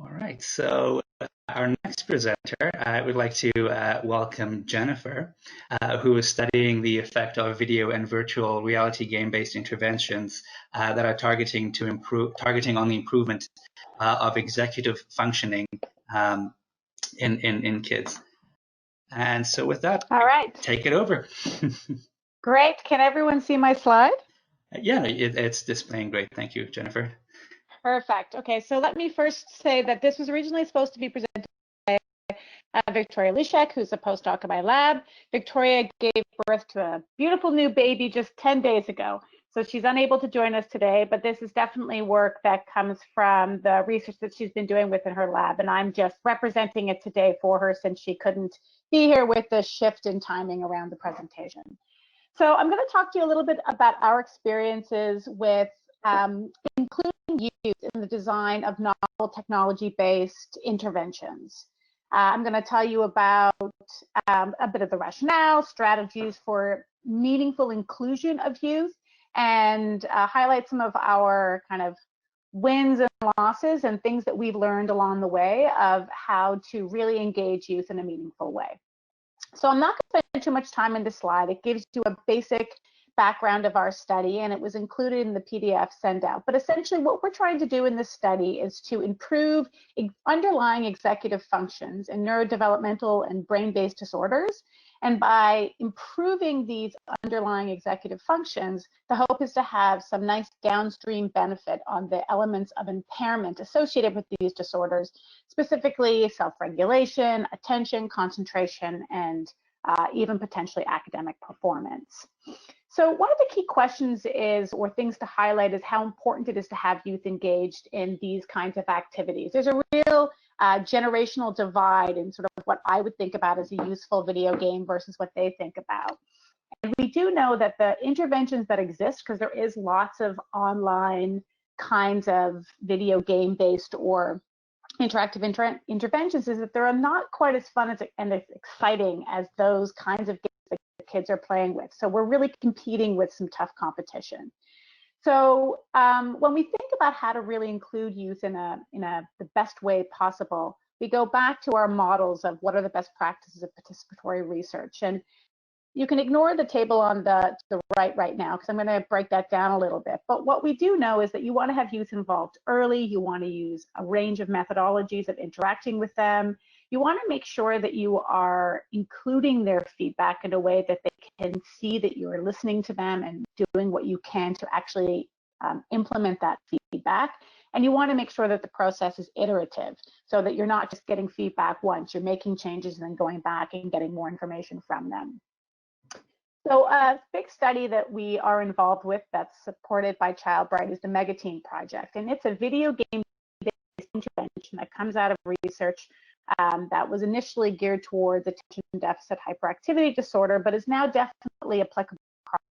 All right, so our next presenter, I would like to welcome Jennifer, who is studying the effect of video and virtual reality game-based interventions that are targeting on the improvement of executive functioning in kids. And so with that, all right, take it over. Great. Can everyone see my slide? Yeah, it's displaying great. Thank you, Jennifer. Perfect. Okay, so let me first say that this was originally supposed to be presented by Victoria Lishek, who's a postdoc in my lab. Victoria gave birth to a beautiful new baby just 10 days ago. So she's unable to join us today, but this is definitely work that comes from the research that she's been doing within her lab. And I'm just representing it today for her since she couldn't be here with the shift in timing around the presentation. So I'm going to talk to you a little bit about our experiences with including youth in the design of novel technology-based interventions. I'm going to tell you about a bit of the rationale, strategies for meaningful inclusion of youth, and highlight some of our kind of wins and losses and things that we've learned along the way of how to really engage youth in a meaningful way. So I'm not going to spend too much time in this slide. It gives you a basic background of our study, and it was included in the PDF send out. But essentially what we're trying to do in this study is to improve underlying executive functions in neurodevelopmental and brain-based disorders. And by improving these underlying executive functions, the hope is to have some nice downstream benefit on the elements of impairment associated with these disorders, specifically self-regulation, attention, concentration, and even potentially academic performance. So one of the key questions is, or things to highlight, is how important it is to have youth engaged in these kinds of activities. There's a real generational divide in sort of what I would think about as a useful video game versus what they think about. And we do know that the interventions that exist, because there is lots of online kinds of video game based or interactive interventions, is that they're not quite as fun and as exciting as those kinds of games that the kids are playing with. So we're really competing with some tough competition. So when we think about how to really include youth in the best way possible, we go back to our models of what are the best practices of participatory research. And you can ignore the table on the right now, because I'm going to break that down a little bit. But what we do know is that you want to have youth involved early. You want to use a range of methodologies of interacting with them. You want to make sure that you are including their feedback in a way that they can see that you're listening to them and doing what you can to actually implement that feedback. And you want to make sure that the process is iterative, so that you're not just getting feedback once, you're making changes and then going back and getting more information from them. So a big study that we are involved with that's supported by Child Bright is the Megateen Project. And it's a video game-based intervention that comes out of research that was initially geared towards attention deficit hyperactivity disorder, but is now definitely applicable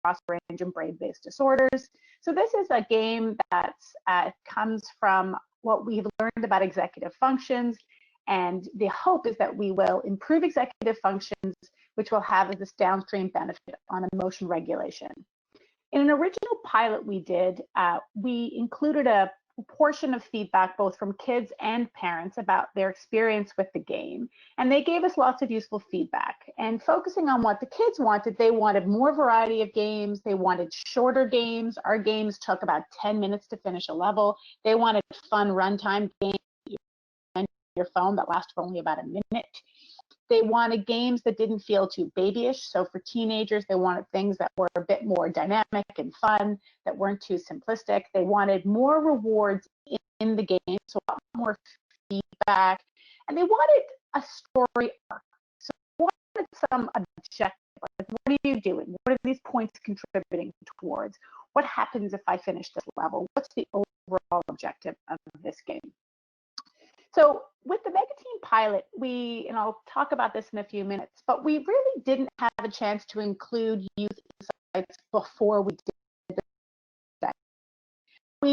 across a range of brain-based disorders. So this is a game that comes from what we've learned about executive functions. And the hope is that we will improve executive functions, which will have this downstream benefit on emotion regulation. In an original pilot we did, we included a portion of feedback both from kids and parents about their experience with the game. And they gave us lots of useful feedback. And focusing on what the kids wanted, they wanted more variety of games. They wanted shorter games. Our games took about 10 minutes to finish a level. They wanted fun runtime games on your phone that lasted for only about a minute. They wanted games that didn't feel too babyish. So for teenagers, they wanted things that were a bit more dynamic and fun, that weren't too simplistic. They wanted more rewards in the game, so a lot more feedback. And they wanted a story arc. So they wanted some objective. Like, what are you doing? What are these points contributing towards? What happens if I finish this level? What's the overall objective of this game? So with the Megateen pilot, and I'll talk about this in a few minutes, but we really didn't have a chance to include youth insights before we did that. We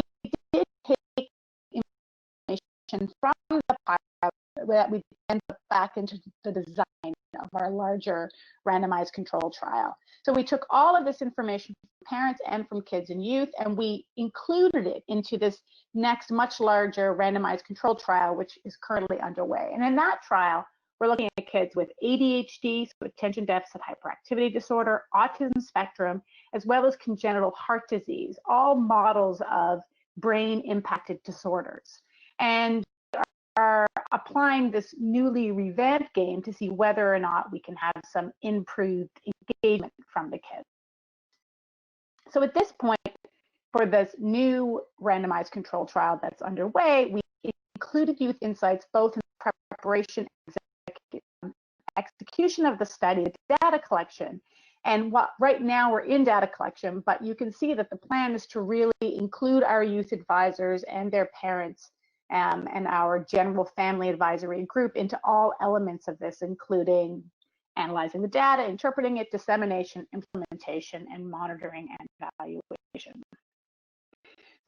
did take information from the pilot, that we then put back into the design of our larger randomized control trial. So we took all of this information from parents and from kids and youth, and we included it into this next much larger randomized control trial, which is currently underway. And in that trial, we're looking at kids with ADHD, so attention deficit hyperactivity disorder, autism spectrum, as well as congenital heart disease, all models of brain impacted disorders. And are applying this newly revamped game to see whether or not we can have some improved engagement from the kids. So at this point, for this new randomized control trial that's underway, we included youth insights both in the preparation and execution of the study, the data collection. And right now we're in data collection, but you can see that the plan is to really include our youth advisors and their parents and our general family advisory group into all elements of this, including analyzing the data, interpreting it, dissemination, implementation, and monitoring and evaluation.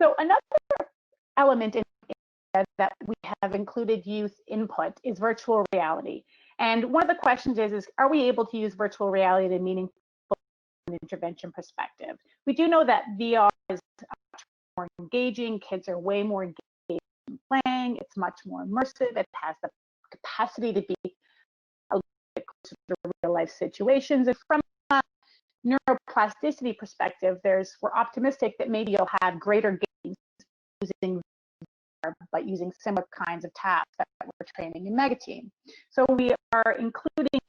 So another element that we have included youth input is virtual reality. And one of the questions is are we able to use virtual reality in a meaningful intervention perspective? We do know that VR is much more engaging. Kids are way more engaged in playing. It's much more immersive. It has the capacity to be a little bit closer to real life situations. And from a neuroplasticity perspective, we're optimistic that maybe you'll have greater gains using VR, but using similar kinds of tasks that we're training in Mega Team. So we are including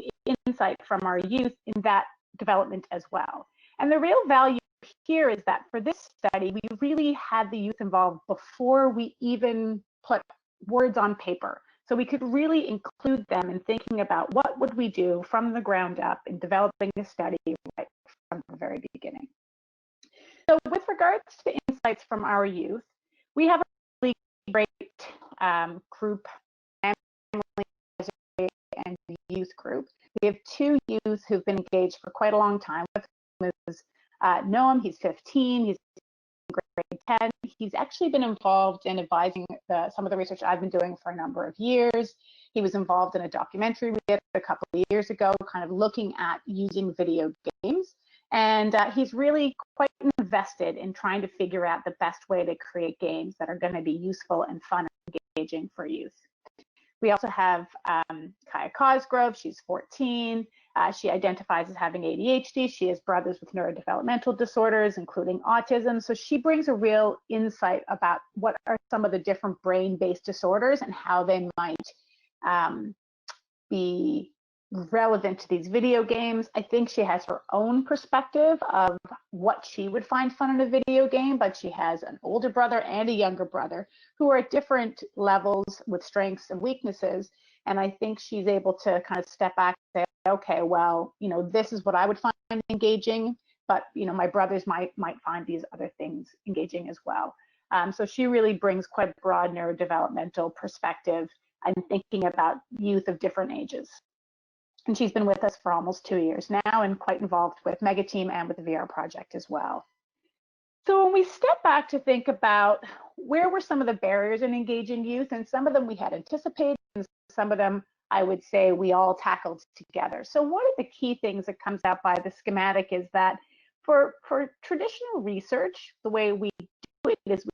insight from our youth in that development as well. And the real value here is that for this study, we really had the youth involved before we even put words on paper. So we could really include them in thinking about what would we do from the ground up in developing a study right from the very beginning. So with regards to insights from our youth, we have a really great group, family and youth group. We have two youth who've been engaged for quite a long time. One is Noam, he's 15, he's in grade 10. He's actually been involved in advising some of the research I've been doing for a number of years. He was involved in a documentary we did a couple of years ago, kind of looking at using video games. And he's really quite invested in trying to figure out the best way to create games that are going to be useful and fun and engaging for youth. We also have Kaya Cosgrove, she's 14. She identifies as having ADHD. She has brothers with neurodevelopmental disorders, including autism. So she brings a real insight about what are some of the different brain-based disorders and how they might be relevant to these video games. I think she has her own perspective of what she would find fun in a video game, but she has an older brother and a younger brother who are at different levels with strengths and weaknesses. And I think she's able to kind of step back and say, okay, well, you know, this is what I would find engaging, but you know, my brothers might find these other things engaging as well. So she really brings quite a broad neurodevelopmental perspective and thinking about youth of different ages. And she's been with us for almost 2 years now and quite involved with Mega Team and with the VR project as well. So when we step back to think about where were some of the barriers in engaging youth, and some of them we had anticipated, and some of them I would say we all tackled together. So one of the key things that comes out by the schematic is that for traditional research, the way we do it is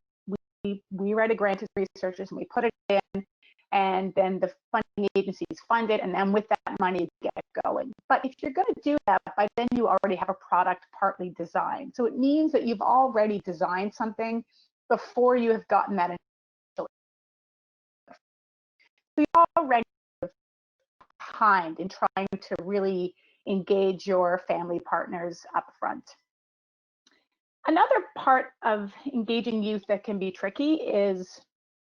we write a grant as researchers and we put it in, and then the funding agencies fund it, and then with that money get it going. But if you're going to do that, by then you already have a product partly designed. So it means that you've already designed something before you have gotten that initial. So you're already behind in trying to really engage your family partners up front. Another part of engaging youth that can be tricky is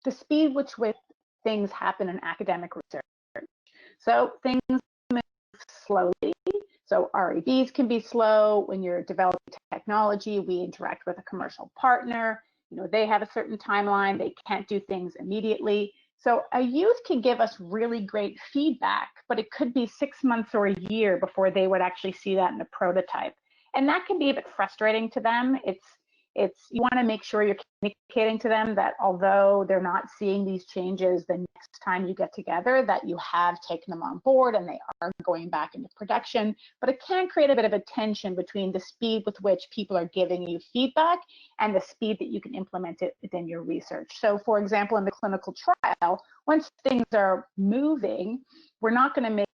the speed with which things happen in academic research. So things move slowly. So REBs can be slow. When you're developing technology, we interact with a commercial partner. You know, they have a certain timeline. They can't do things immediately. So a youth can give us really great feedback, but it could be 6 months or a year before they would actually see that in a prototype. And that can be a bit frustrating to them. You want to make sure you're communicating to them that although they're not seeing these changes the next time you get together, that you have taken them on board and they are going back into production. But it can create a bit of a tension between the speed with which people are giving you feedback and the speed that you can implement it within your research. So for example, in the clinical trial, once things are moving, we're not going to make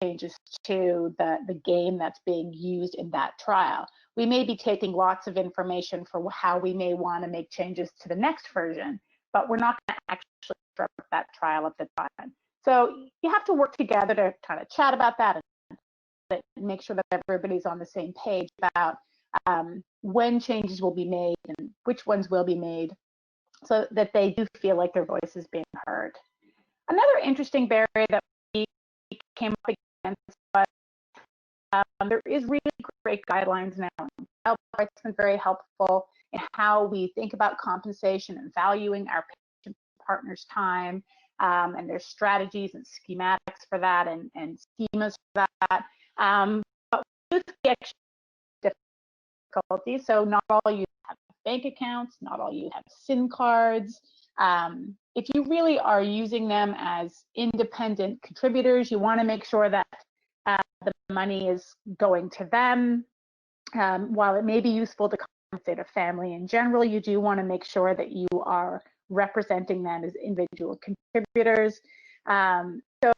changes to the game that's being used in that trial. We may be taking lots of information for how we may want to make changes to the next version, but we're not going to actually start that trial at the time. So you have to work together to kind of chat about that and make sure that everybody's on the same page about when changes will be made and which ones will be made, so that they do feel like their voice is being heard. Another interesting barrier that we came up against was there is really great guidelines now. It's been very helpful in how we think about compensation and valuing our patient partners' time, and there's strategies and schematics for that and schemas for that. But with the difficulty, so not all you have bank accounts, not all you have SIM cards. If you really are using them as independent contributors, you want to make sure that the money is going to them. While it may be useful to compensate a family in general, you do want to make sure that you are representing them as individual contributors. So,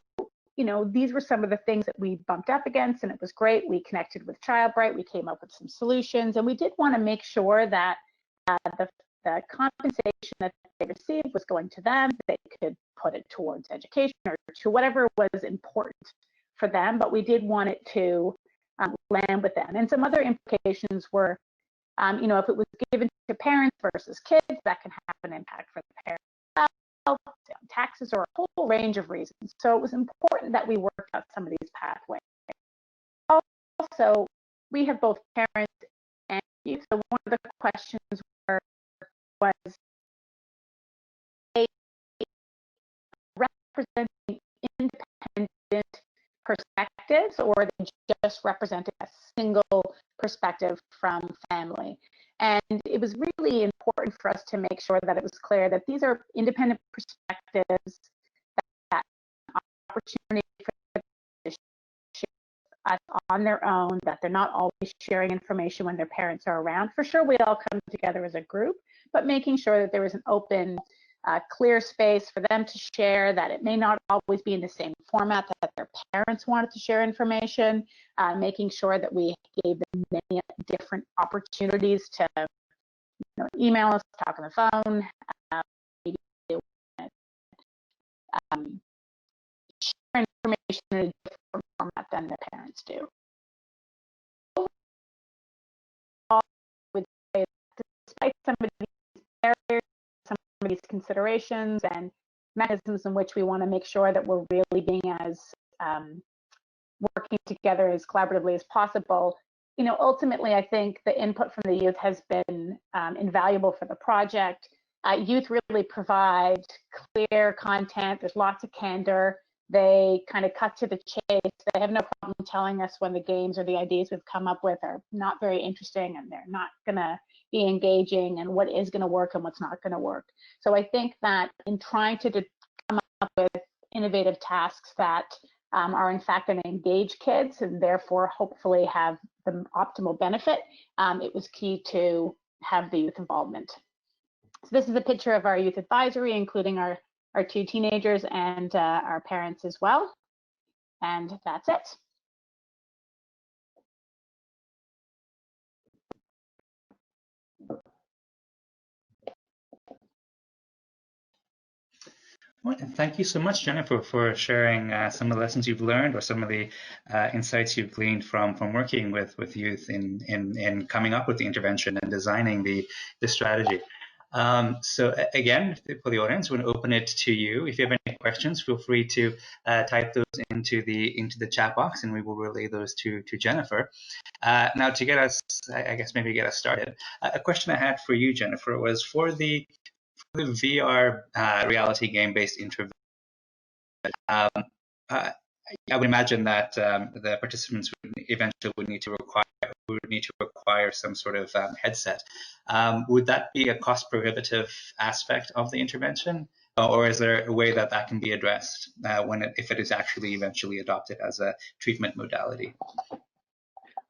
you know, these were some of the things that we bumped up against, and it was great. We connected with ChildBright, we came up with some solutions, and we did want to make sure that the compensation that they received was going to them. They could put it towards education or to whatever was important for them, but we did want it to land with them. And some other implications were, you know, if it was given to parents versus kids, that can have an impact for the parents, taxes, or a whole range of reasons. So it was important that we worked out some of these pathways. Also, we have both parents and youth. So one of the questions was representing independent perspectives, or are they just representing a single perspective from family? And it was really important for us to make sure that it was clear that these are independent perspectives, that opportunity for them to share us on their own, that they're not always sharing information when their parents are around. For sure, we all come together as a group, but making sure that there was an open, clear space for them to share, that it may not always be in the same format that their parents wanted to share information, making sure that we gave them many different opportunities to, you know, email us, talk on the phone, maybe share information in a different format than their parents do. Despite some of these barriers, some of these considerations and mechanisms in which we want to make sure that we're really being as working together as collaboratively as possible, you know, ultimately I think the input from the youth has been invaluable for the project. Youth really provide clear content. There's lots of candor. They kind of cut to the chase. They have no problem telling us when the games or the ideas we've come up with are not very interesting and they're not going to be engaging, and what is going to work and what's not going to work. So I think that in trying to come up with innovative tasks that are in fact going to engage kids and therefore hopefully have the optimal benefit, it was key to have the youth involvement. So this is a picture of our youth advisory, including our two teenagers and our parents as well. And that's it. Well, thank you so much, Jennifer, for sharing some of the lessons you've learned or some of the insights you've gleaned from working with youth in coming up with the intervention and designing the strategy. So again, for the audience, we're going to open it to you. If you have any questions, feel free to type those into the chat box, and we will relay those to Jennifer. Now, to get us, I guess maybe get us started, a question I had for you, Jennifer, was for the VR reality game-based intervention. I would imagine that the participants would eventually need to who need to acquire some sort of headset. Would that be a cost prohibitive aspect of the intervention? Or is there a way that that can be addressed if it is actually eventually adopted as a treatment modality?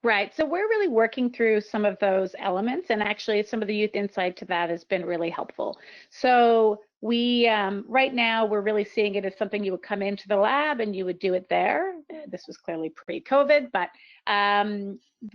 Right. So we're really working through some of those elements, and actually some of the youth insight to that has been really helpful. So we right now we're really seeing it as something you would come into the lab and you would do it there. This was clearly pre-COVID, but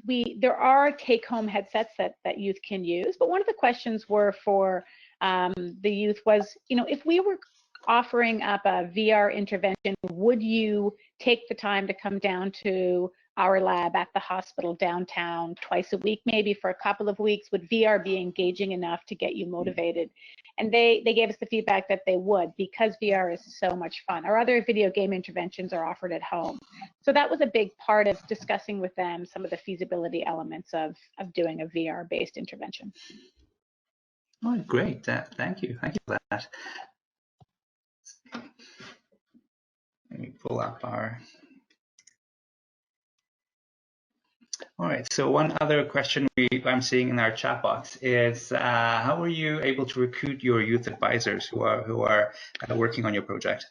there are take-home headsets that youth can use. But one of the questions were for the youth was, if we were offering up a VR intervention, would you take the time to come down to our lab at the hospital downtown twice a week, maybe for a couple of weeks? Would VR be engaging enough to get you motivated? And they gave us the feedback that they would, because VR is so much fun. Our other video game interventions are offered at home. So that was a big part of discussing with them some of the feasibility elements of doing a VR-based intervention. Oh, great. Thank you. Thank you for that. Let me pull up our... All right, so one other question I'm seeing in our chat box is, how were you able to recruit your youth advisors who are working on your project?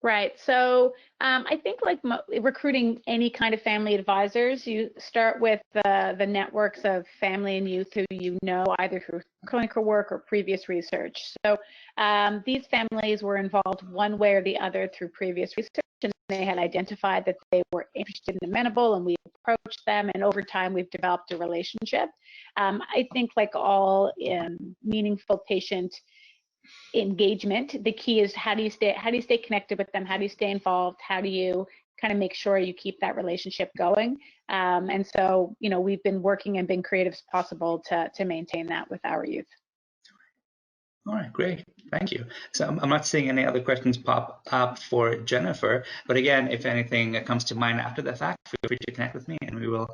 Right. So I think like recruiting any kind of family advisors, you start with the networks of family and youth who you know either through clinical work or previous research. So these families were involved one way or the other through previous research, and they had identified that they were interested and amenable, and we approached them, and over time we've developed a relationship. I think like all meaningful patient engagement, the key is how do you stay connected with them, how do you stay involved, how do you kind of make sure you keep that relationship going, and so we've been working and been creative as possible to maintain that with our youth. All right, great. Thank you. So I'm not seeing any other questions pop up for Jennifer, but again, if anything comes to mind after the fact, feel free to connect with me and we will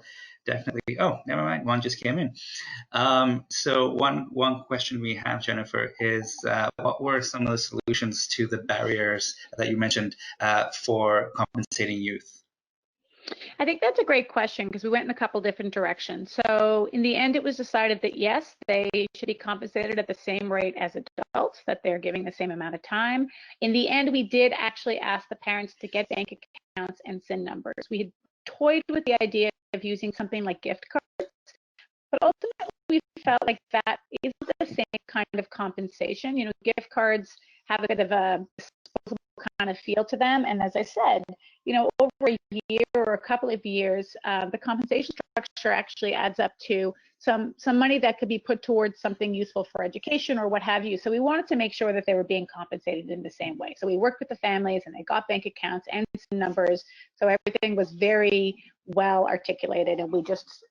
definitely, oh, never mind, one just came in. So one question we have, Jennifer, is what were some of the solutions to the barriers that you mentioned for compensating youth? I think that's a great question, because we went in a couple different directions. So in the end, it was decided that yes, they should be compensated at the same rate as adults, that they're giving the same amount of time. In the end, we did actually ask the parents to get bank accounts and SIN numbers. We had toyed with the idea of using something like gift cards, but ultimately we felt like that isn't the same kind of compensation. Gift cards have a bit of a disposable kind of feel to them, and as I said, over a year or a couple of years, the compensation structure actually adds up to some money that could be put towards something useful for education or what have you. So we wanted to make sure that they were being compensated in the same way. So we worked with the families, and they got bank accounts and some numbers. So everything was very well articulated, and we just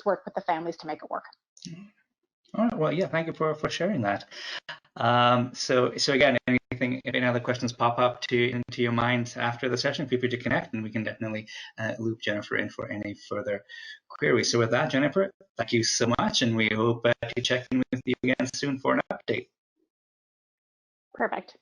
worked with the families to make it work. All right. Well, yeah. Thank you for sharing that. So again, if any other questions pop up into your mind after the session, feel free to connect, and we can definitely loop Jennifer in for any further queries. So with that, Jennifer, thank you so much, and we hope to check in with you again soon for an update. Perfect.